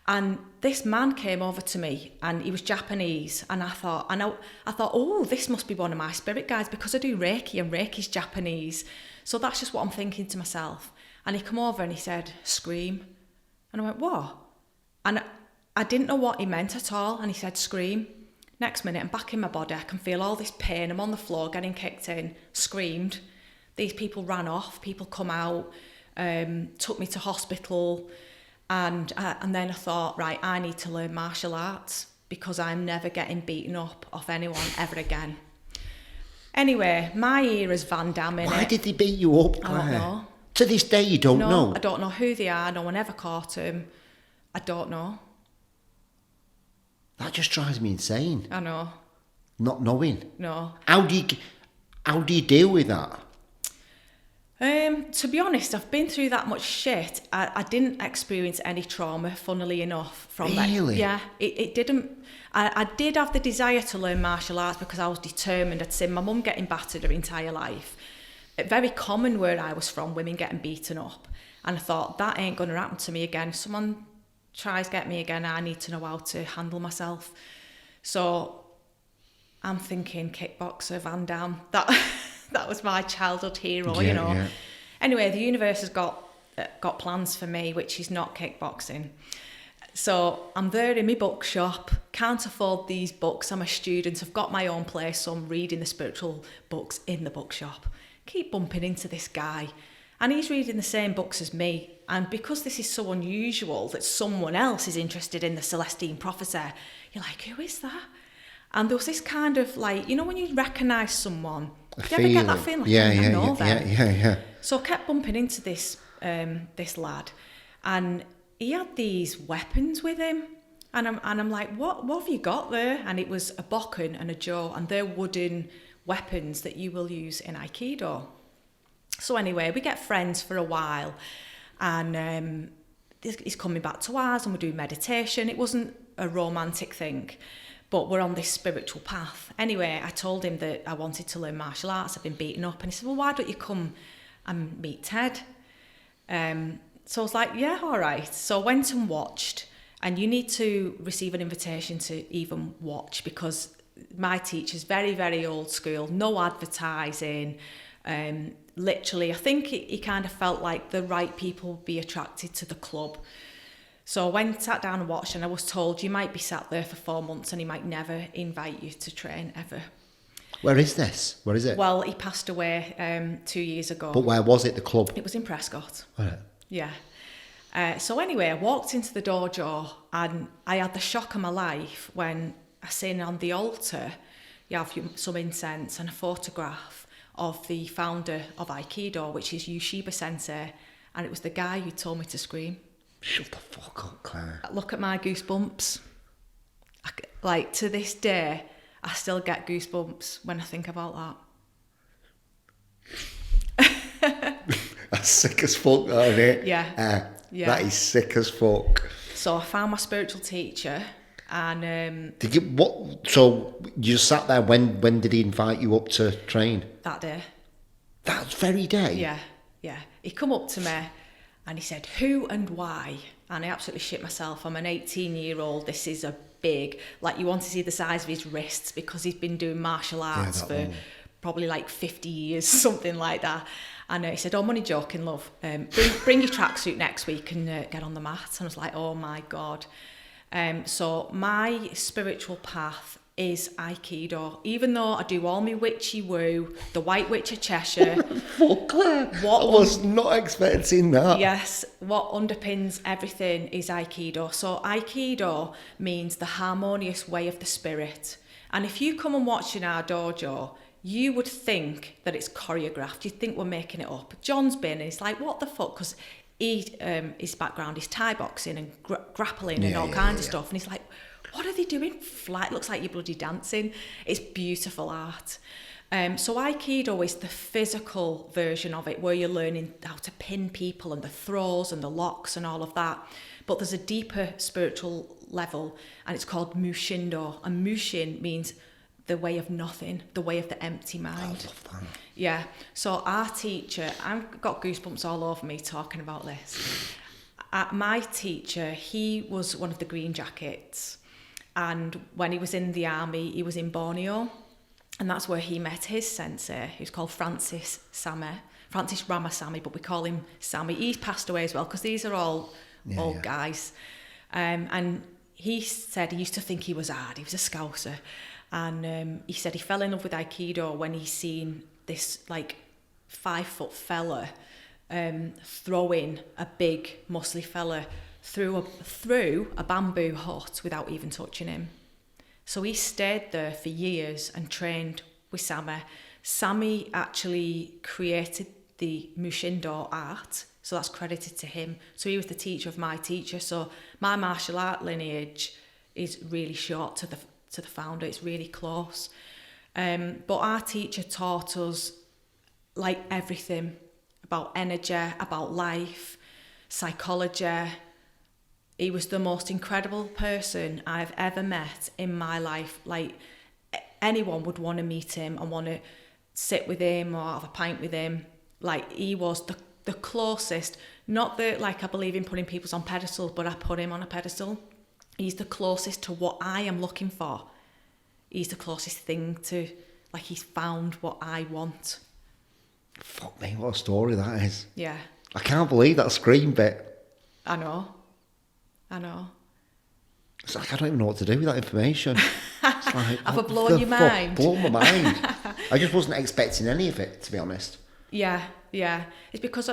And this man came over to me, and he was Japanese. And I thought, oh, this must be one of my spirit guides, because I do Reiki, and Reiki's Japanese. So that's just what I'm thinking to myself. And he come over and he said, scream. And I went, what? And I didn't know what he meant at all. And he said, scream. Next minute, I'm back in my body. I can feel all this pain. I'm on the floor, getting kicked in, screamed. These people ran off. People come out, took me to hospital. And then I thought, right, I need to learn martial arts because I'm never getting beaten up off anyone ever again. Anyway, my ear is Van Damme in it. Why did they beat you up, Claire? I don't know. To this day, you don't know? I don't know who they are. No one ever caught them. I don't know. That just drives me insane. I know. Not knowing. No. How do you deal with that? To be honest, I've been through that much shit. I didn't experience any trauma, funnily enough, from that. Really? Yeah, it didn't. I did have the desire to learn martial arts because I was determined. I'd seen my mum getting battered her entire life. Very common where I was from, women getting beaten up. And I thought, that ain't going to happen to me again. If someone tries to get me again, I need to know how to handle myself. So I'm thinking kickboxer, Van Damme. That was my childhood hero, you know. Yeah. Anyway, the universe has got plans for me, which is not kickboxing. So I'm there in my bookshop, can't afford these books. I'm a student, I've got my own place, so I'm reading the spiritual books in the bookshop. Keep bumping into this guy, and he's reading the same books as me. And because this is so unusual that someone else is interested in the Celestine prophecy, you're like, who is that? And there was this kind of like, you know, when you recognise someone, do you ever get that feeling? Like, I know them. Yeah. So I kept bumping into this lad, and he had these weapons with him, and I'm like, what have you got there? And it was a bokken and a jo, and they're wooden weapons that you will use in Aikido. So anyway, we get friends for a while, and he's coming back to ours, and we're doing meditation. It wasn't a romantic thing, but we're on this spiritual path. Anyway, I told him that I wanted to learn martial arts. I've been beaten up. And he said, well, why don't you come and meet Ted? So I was like, yeah, all right. So I went and watched. And you need to receive an invitation to even watch, because my teacher's very, very old school. No advertising. Literally, I think he kind of felt like the right people would be attracted to the club. So I went, sat down and watched, and I was told you might be sat there for 4 months and he might never invite you to train ever. Where is this? Where is it? Well, he passed away 2 years ago. But where was it, the club? It was in Prescott. Right. Yeah. So anyway, I walked into the dojo, and I had the shock of my life when I seen on the altar, you have some incense and a photograph of the founder of Aikido, which is Yushiba Sensei. And it was the guy who told me to scream. Shut the fuck up, Claire. Look at my goosebumps. Like, to this day, I still get goosebumps when I think about that. That's sick as fuck, isn't it? Yeah. That is sick as fuck. So I found my spiritual teacher, and So you sat there. When did he invite you up to train? that day. That very day. Yeah. He come up to me, and he said, "Who and why?" And I absolutely shit myself. I'm an 18-year-old. This is a big, like, you want to see the size of his wrists, because he's been doing martial arts for probably like 50 years, something like that. And he said, "Oh, I'm only joking, love. Bring your tracksuit next week and get on the mat." And I was like, oh my God. So my spiritual path is Aikido. Even though I do all my witchy woo, the White Witch of Cheshire. Fuck, Claire. I was not expecting that. Yes, what underpins everything is Aikido. So Aikido means the harmonious way of the spirit. And if you come and watch in our dojo, you would think that it's choreographed. You'd think we're making it up. John's been, and he's like, what the fuck? Because his background is Thai boxing and grappling and all kinds of stuff. And he's like, what are they doing? Flat, looks like you're bloody dancing. It's beautiful art. So Aikido is the physical version of it, where you're learning how to pin people and the throws and the locks and all of that. But there's a deeper spiritual level, and it's called Mushindo. And Mushin means the way of nothing, the way of the empty mind. I love that. Yeah. So our teacher, I've got goosebumps all over me talking about this. My teacher, he was one of the Green Jackets. And when he was in the army, he was in Borneo. And that's where he met his sensei, who's called Francis Ramasamy, but we call him Sammy. He's passed away as well, because these are all old guys. And he said he used to think he was hard. He was a Scouser. And he said he fell in love with Aikido when he seen this, like, 5-foot fella throwing a big, muscly fella through a bamboo hut without even touching him. So he stayed there for years and trained with Sammy. Sammy actually created the Mushindo art, so that's credited to him. So he was the teacher of my teacher. So my martial art lineage is really short to the founder. It's really close. But our teacher taught us, like, everything about energy, about life, psychology. He was the most incredible person I've ever met in my life. Like, anyone would want to meet him and want to sit with him or have a pint with him. Like, he was the closest, not that, like, I believe in putting people on pedestals, but I put him on a pedestal. He's the closest to what I am looking for. He's the closest thing to, like, he's found what I want. Fuck me, what a story that is. Yeah. I can't believe that scream bit. I know. It's like, I don't even know what to do with that information. It's like, have I blown your mind? Blown my mind. I just wasn't expecting any of it, to be honest. Yeah. It's because,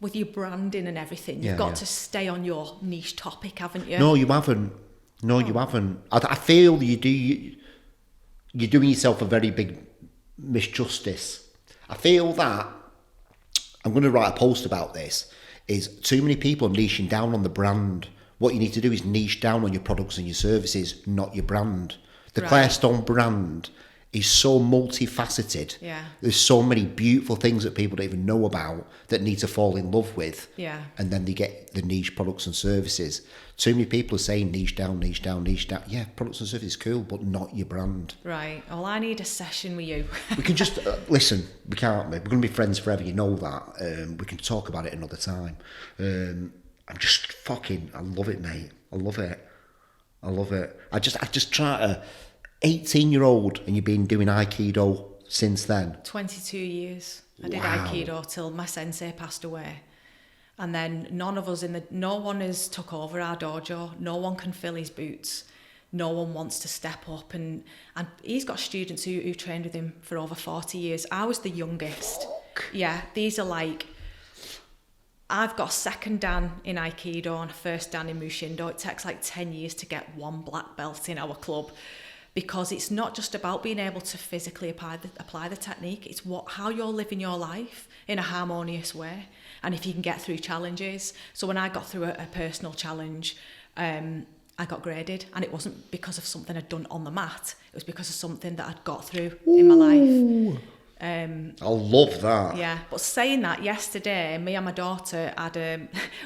with your branding and everything, you've got to stay on your niche topic, haven't you? No, you haven't. You haven't. I feel you're doing yourself a very big misjustice. I feel that, I'm going to write a post about this, is too many people are niching down on the brand. What you need to do is niche down on your products and your services, not your brand. The Claire Stone brand is so multifaceted. Yeah. There's so many beautiful things that people don't even know about that need to fall in love with. Yeah. And then they get the niche products and services. Too many people are saying niche down. Yeah, products and services cool, but not your brand. Right. Well, I need a session with you. We can just, listen, we can't, we're going to be friends forever, you know that. We can talk about it another time. I'm just I love it, mate. I love it. I just try to, 18-year-old, and you've been doing Aikido since then? 22 years. I did Wow. Aikido till my sensei passed away. And then no one has took over our dojo. No one can fill his boots. No one wants to step up. And he's got students who trained with him for over 40 years. I was the youngest. Fuck. Yeah, these are like, I've got second dan in Aikido and first dan in Mushindo. It takes like 10 years to get one black belt in our club. because it's not just about being able to physically apply the technique. It's how you're living your life in a harmonious way, and if you can get through challenges. So when I got through a personal challenge, I got graded, and it wasn't because of something I'd done on the mat. It was because of something that I'd got through in my life. I love that. Yeah, but saying that, yesterday, me and my daughter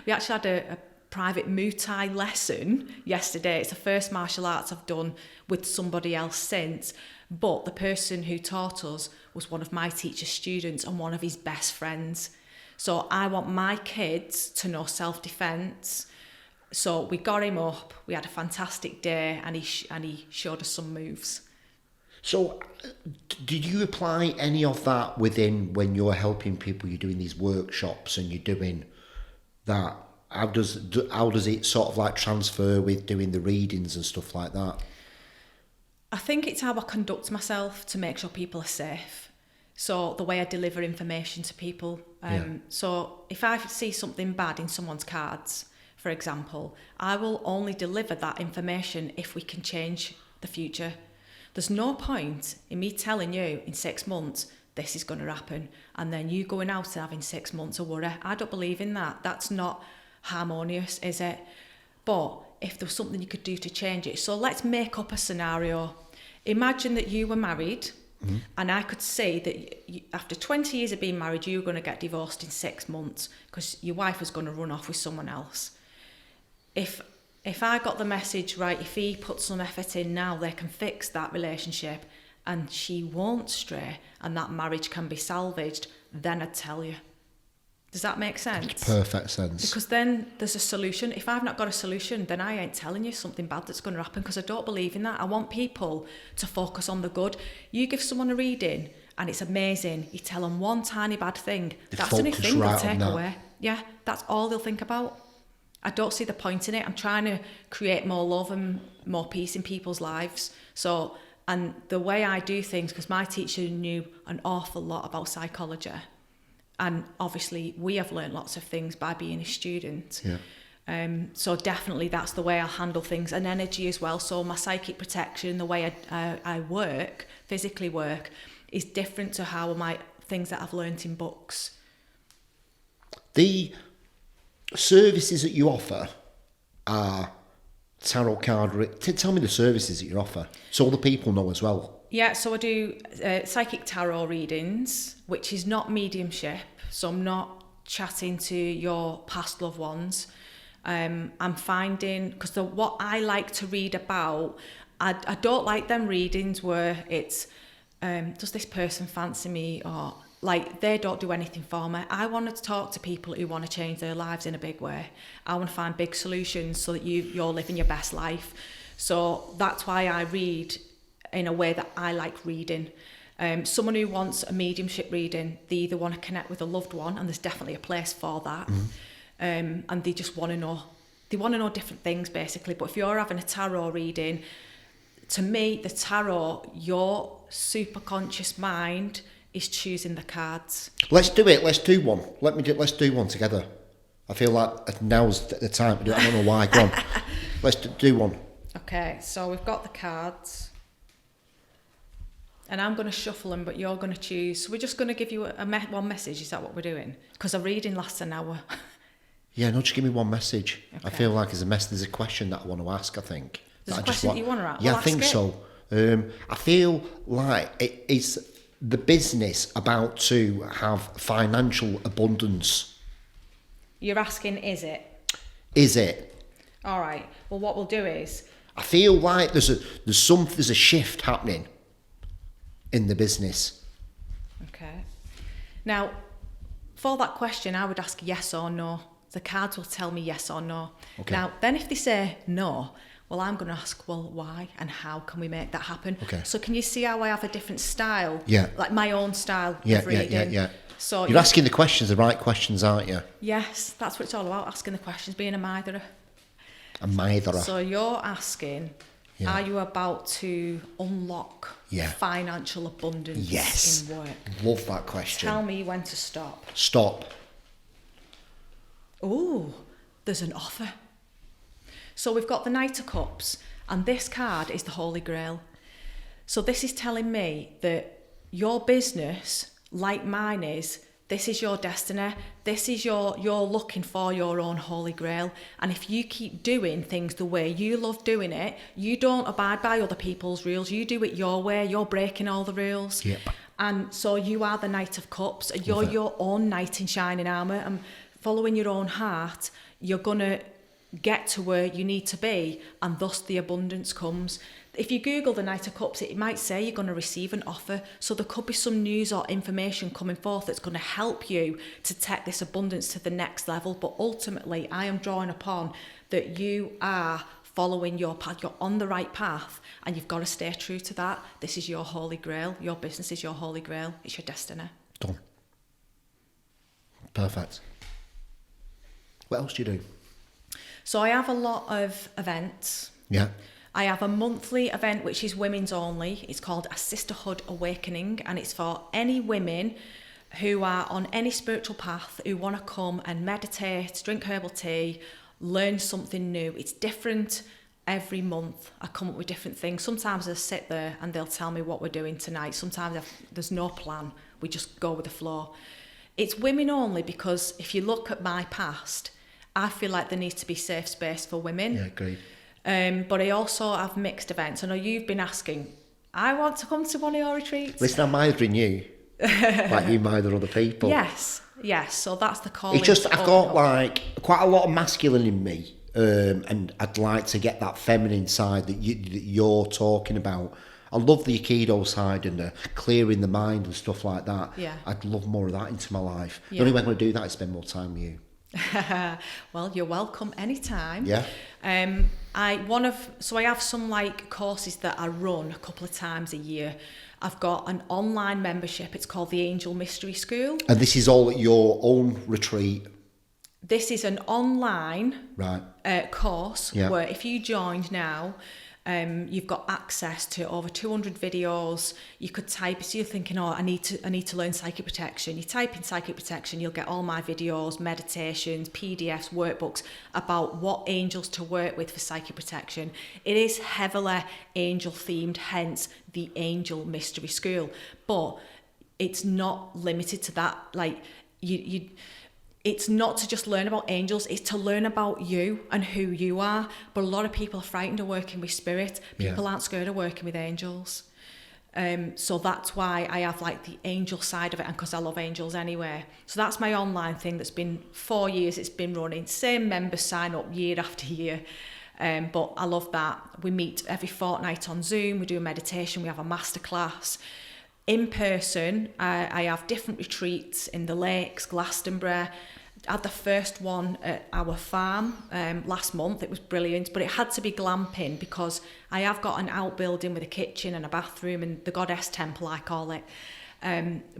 we actually had a private Muay Thai lesson yesterday. It's the first martial arts I've done with somebody else since, but the person who taught us was one of my teacher's students and one of his best friends. So I want my kids to know self-defense. So we got him up, we had a fantastic day, and he showed us some moves. So did you apply any of that within when you're helping people, you're doing these workshops and you're doing that? How does it sort of like transfer with doing the readings and stuff like that? I think it's how I conduct myself to make sure people are safe. So the way I deliver information to people. So if I see something bad in someone's cards, for example, I will only deliver that information if we can change the future. There's no point in me telling you in 6 months this is going to happen, and then you going out and having 6 months of worry. I don't believe in that. That's not harmonious, is it? But if there was something you could do to change it. So let's make up a scenario. Imagine that you were married, and I could say that after 20 years of being married, you were going to get divorced in 6 months because your wife was going to run off with someone else. If I got the message, right, if he puts some effort in now, they can fix that relationship and she won't stray and that marriage can be salvaged, then I'd tell you. Does that make sense? Makes perfect sense. Because then there's a solution. If I've not got a solution, then I ain't telling you something bad that's going to happen, because I don't believe in that. I want people to focus on the good. You give someone a reading and it's amazing. You tell them one tiny bad thing. That's the only thing they'll take away. Yeah, that's all they'll think about. I don't see the point in it. I'm trying to create more love and more peace in people's lives. So, and the way I do things, because my teacher knew an awful lot about psychology. And obviously we have learned lots of things by being a student. Yeah. So definitely that's the way I'll handle things, and energy as well. So my psychic protection, the way I work, physically work, is different to how things that I've learnt in books. The services that you offer are tarot card. Tell me the services that you offer, so the people know as well. Yeah, so I do psychic tarot readings, which is not mediumship. So I'm not chatting to your past loved ones. I'm finding, because what I like to read about, I don't like them readings where it's, does this person fancy me, or like they don't do anything for me. I want to talk to people who want to change their lives in a big way. I want to find big solutions so that you're living your best life. So that's why I read in a way that I like reading. Someone who wants a mediumship reading, they either want to connect with a loved one, and there's definitely a place for that, and they just want to know different things basically. But if you're having a tarot reading, to me, the tarot, your superconscious mind is choosing the cards. Let's do it. Let's do one. Let's do one together. I feel like now's the time to do it. I don't know why. Go on. Let's do one. Okay, so we've got the cards. And I'm going to shuffle them, but you're going to choose. So we're just going to give you one message. Is that what we're doing? Because a reading lasts an hour. Yeah, no, just give me one message. Okay. I feel like there's a question that I want to ask, I think. There's a question that you want to ask? Yeah, well, I think so. I feel like it's the business about to have financial abundance. You're asking, is it? Is it? All right. Well, what we'll do is, I feel like there's a shift happening in the business. Okay. Now, for that question, I would ask yes or no. The cards will tell me yes or no. Okay. Now, then if they say no, well, I'm going to ask, well, why and how can we make that happen? Okay. So can you see how I have a different style? Yeah. Like my own style of reading? Yeah. So you're asking the right questions, aren't you? Yes, that's what it's all about, asking the questions, being a mitherer. A mitherer. So you're asking, are you about to unlock financial abundance in work? Love that question. Tell me when to stop. Stop. Ooh, there's an offer. So we've got the Knight of Cups, and this card is the Holy Grail. So this is telling me that your business, like mine is, this is your destiny. This is you're looking for your own holy grail. And if you keep doing things the way you love doing it, you don't abide by other people's rules. You do it your way. You're breaking all the rules. Yep. And so you are the Knight of Cups. You're your own knight in shining armour. And following your own heart, you're going to get to where you need to be. And thus the abundance comes. If you Google the Knight of Cups, it might say you're going to receive an offer. So there could be some news or information coming forth that's going to help you to take this abundance to the next level. But ultimately, I am drawing upon that you are following your path. You're on the right path and you've got to stay true to that. This is your holy grail. Your business is your holy grail. It's your destiny. Done. Perfect. What else do you do? So I have a lot of events. Yeah. I have a monthly event which is women's only. It's called A Sisterhood Awakening, and it's for any women who are on any spiritual path who want to come and meditate, drink herbal tea, learn something new. It's different every month. I come up with different things. Sometimes I sit there and they'll tell me what we're doing tonight. Sometimes there's no plan. We just go with the flow. It's women only because if you look at my past, I feel like there needs to be safe space for women. Yeah, great. But I also have mixed events. I know you've been asking, I want to come to one of your retreats. Listen, I'm mithering you, like you mither other people. Yes. So that's the call. It's just, I've got like quite a lot of masculine in me, and I'd like to get that feminine side that you're talking about. I love the Aikido side and the clearing the mind and stuff like that. Yeah. I'd love more of that into my life. Yeah. The only way I'm going to do that is spend more time with you. Well, you're welcome anytime. Yeah. I have some like courses that I run a couple of times a year. I've got an online membership. It's called the Angel Mystery School. And this is all at your own retreat. This is an online course where if you joined now, you've got access to over 200 videos. You could type, so you're thinking, I need to learn psychic protection. You type in psychic protection, you'll get all my videos, meditations, PDFs, workbooks about what angels to work with for psychic protection. It is heavily angel themed, hence the Angel Mystery School. But it's not limited to that. Like it's not to just learn about angels, it's to learn about you and who you are. But a lot of people are frightened of working with spirit. People aren't scared of working with angels. So that's why I have like the angel side of it, and because I love angels anyway. So that's my online thing that's been 4 years it's been running. Same members sign up year after year. But I love that. We meet every fortnight on Zoom, we do a meditation, we have a masterclass. In person, I have different retreats in the lakes, Glastonbury. I had the first one at our farm last month. It was brilliant, but it had to be glamping because I have got an outbuilding with a kitchen and a bathroom and the goddess temple, I call it.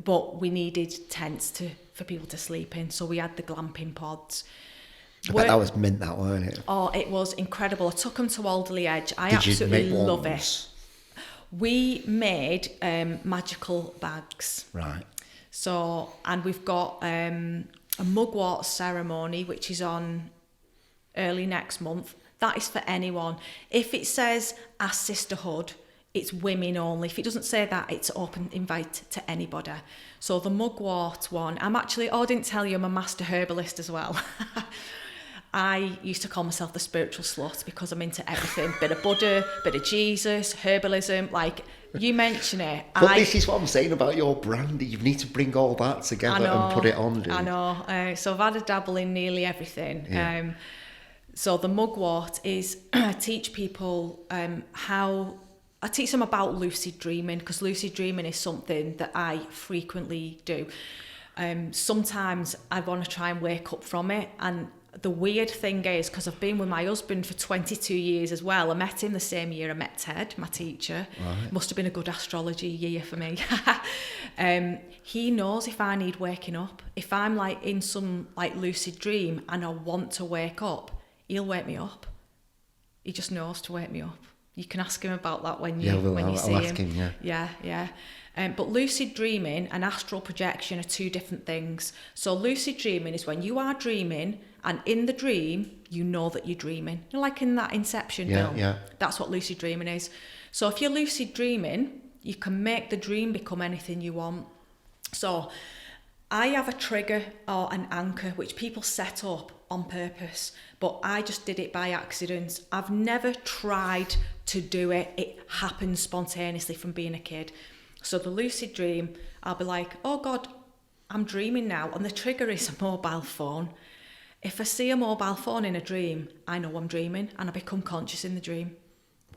But we needed tents for people to sleep in, so we had the glamping pods. I bet that was mint, that, wasn't it? Oh, it was incredible. I took them to Alderley Edge. I absolutely love it. We made magical bags. Right. So, and we've got a mugwort ceremony, which is on early next month. That is for anyone. If it says a sisterhood, it's women only. If it doesn't say that, it's open invite to anybody. So the mugwort one, I didn't tell you I'm a master herbalist as well. I used to call myself the spiritual slut because I'm into everything. Bit of Buddha, bit of Jesus, herbalism, like you mention it. But this is what I'm saying about your brand. You need to bring all that together and put it on. Dude. I know. So I've had a dabble in nearly everything. Yeah. So the mugwort is, I teach people I teach them about lucid dreaming, because lucid dreaming is something that I frequently do. Sometimes I want to try and wake up from it, and the weird thing is, because I've been with my husband for 22 years as well, I met him the same year I met Ted, my teacher. Right. Must have been a good astrology year for me. He knows if I need waking up. If I'm like in some like lucid dream and I want to wake up, he'll wake me up. He just knows to wake me up. You can ask him about that when you see him. Ask him. Yeah. But lucid dreaming and astral projection are two different things. So lucid dreaming is when you are dreaming, and in the dream, you know that you're dreaming. Like in that Inception film. Yeah. That's what lucid dreaming is. So if you're lucid dreaming, you can make the dream become anything you want. So I have a trigger or an anchor which people set up on purpose, but I just did it by accident. I've never tried to do it. It happens spontaneously from being a kid. So the lucid dream, I'll be like, oh God, I'm dreaming now. And the trigger is a mobile phone. If I see a mobile phone in a dream, I know I'm dreaming and I become conscious in the dream.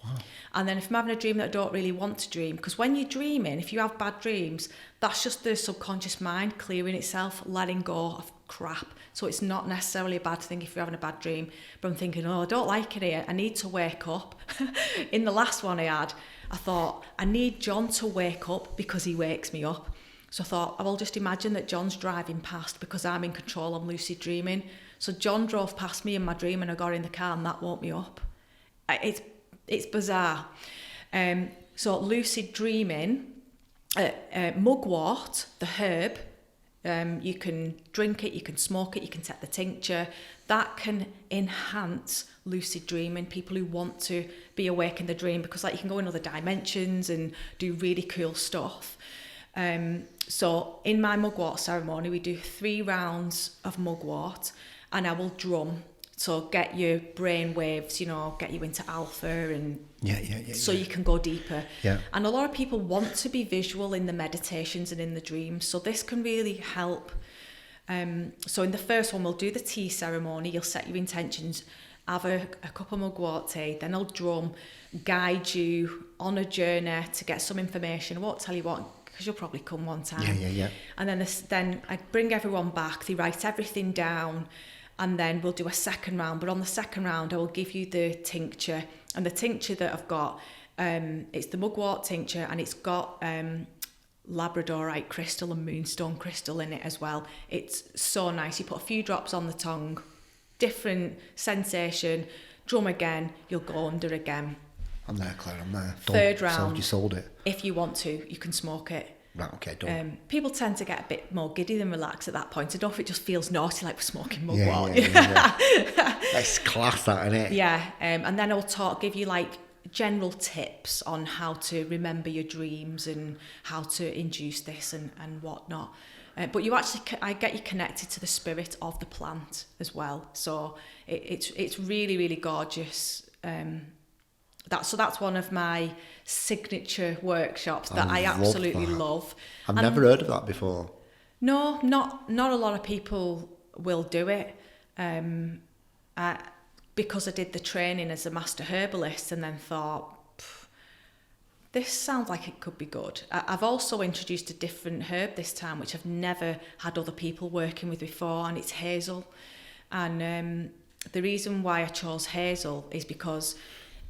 Wow. And then if I'm having a dream that I don't really want to dream, because when you're dreaming, if you have bad dreams, that's just the subconscious mind clearing itself, letting go of crap. So it's not necessarily a bad thing if you're having a bad dream. But I'm thinking, oh, I don't like it here. I need to wake up. In the last one I had, I thought, I need John to wake up because he wakes me up. So I thought, I will just imagine that John's driving past because I'm in control, I'm lucid dreaming. So John drove past me in my dream and I got in the car and that woke me up. It's bizarre. So lucid dreaming, mugwort, the herb, you can drink it, you can smoke it, you can take the tincture. That can enhance lucid dreaming, people who want to be awake in the dream, because like you can go in other dimensions and do really cool stuff. So in my mugwort ceremony, we do 3 rounds of mugwort and I will drum. So get your brain waves, get you into alpha and so you can go deeper. Yeah. And a lot of people want to be visual in the meditations and in the dreams. So this can really help. So in the first one, we'll do the tea ceremony. You'll set your intentions, have a cup of mugwort tea, then I'll drum, guide you on a journey to get some information. I won't tell you what, because you'll probably come one time. Yeah. And then I bring everyone back. They write everything down. And then we'll do a second round. But on the second round, I will give you the tincture. And the tincture that I've got, it's the mugwort tincture, and it's got labradorite crystal and moonstone crystal in it as well. It's so nice. You put a few drops on the tongue, different sensation, drum again, you'll go under again. I'm there, Claire, I'm there. Third round. You sold it. If you want to, you can smoke it. Right, okay, done. People tend to get a bit more giddy than relaxed at that point. I don't know if it just feels naughty, like we're smoking mugwort. Yeah. That's class, that, isn't it? Yeah, and then I'll give you like general tips on how to remember your dreams and how to induce this and whatnot. But I get you connected to the spirit of the plant as well. So it's really, really gorgeous. That's one of my signature workshops that I absolutely love. I've never heard of that before. No, not a lot of people will do it. Because I did the training as a master herbalist and then thought, this sounds like it could be good. I've also introduced a different herb this time, which I've never had other people working with before, and it's hazel. And the reason why I chose hazel is because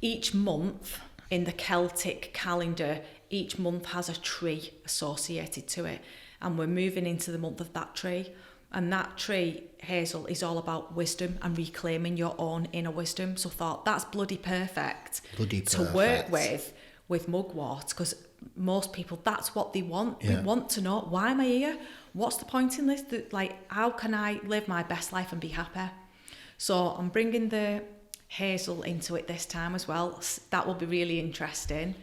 each month in the Celtic calendar, each month has a tree associated to it. And we're moving into the month of that tree. And that tree, hazel, is all about wisdom and reclaiming your own inner wisdom. So I thought, that's bloody perfect to work with mugwort, because most people, that's what they want. Yeah. They want to know, why am I here? What's the point in this? How can I live my best life and be happy? So I'm bringing the hazel into it this time as well. That will be really interesting.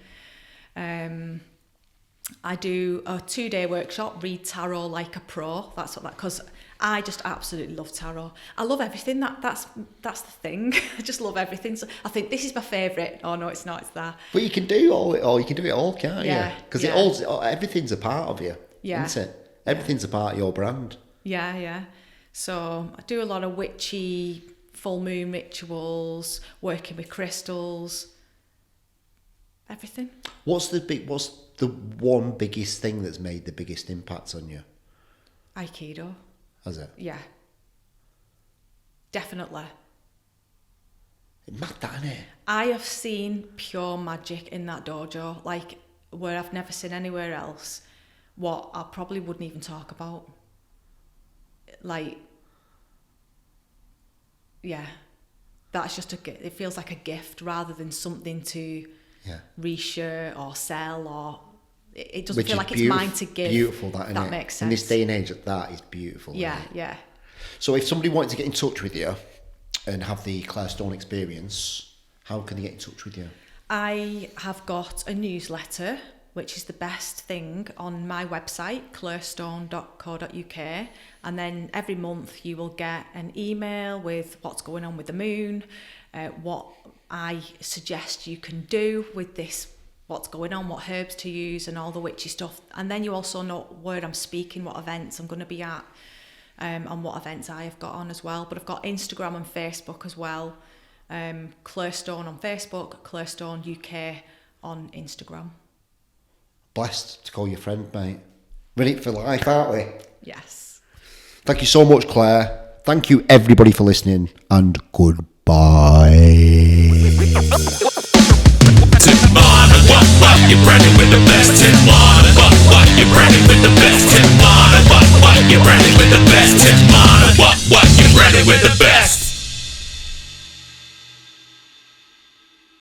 I do a 2-day workshop, read tarot like a pro. That's what because I just absolutely love tarot. I love everything. That's the thing. I just love everything. So I think this is my favourite. Oh no, it's not. It's that. But you can do you can do it all, can't you? Because everything's a part of you. Yeah. Isn't it? Everything's a part of your brand. Yeah. So I do a lot of witchy full moon rituals, working with crystals, everything. What's the one biggest thing that's made the biggest impact on you? Aikido. Has it? Yeah. Definitely. It's mad, that, isn't it? I have seen pure magic in that dojo, like where I've never seen anywhere else, what I probably wouldn't even talk about. Yeah, that's just it feels like a gift rather than something to reshare or sell, or it doesn't feel like it's mine to give. Beautiful, that, isn't it? That makes sense. In this day and age, that is beautiful. Yeah. So if somebody wanted to get in touch with you and have the Claire Stone experience, how can they get in touch with you? I have got a newsletter, which is the best thing, on my website, clairstone.co.uk. And then every month you will get an email with what's going on with the moon, what I suggest you can do with this, what's going on, what herbs to use and all the witchy stuff. And then you also know where I'm speaking, what events I'm going to be at, and what events I have got on as well. But I've got Instagram and Facebook as well. Clairstone on Facebook, Clairstone UK on Instagram. Blessed to call you friend, mate. We're in it for life, aren't we? Yes. Thank you so much, Claire. Thank you, everybody, for listening, and goodbye.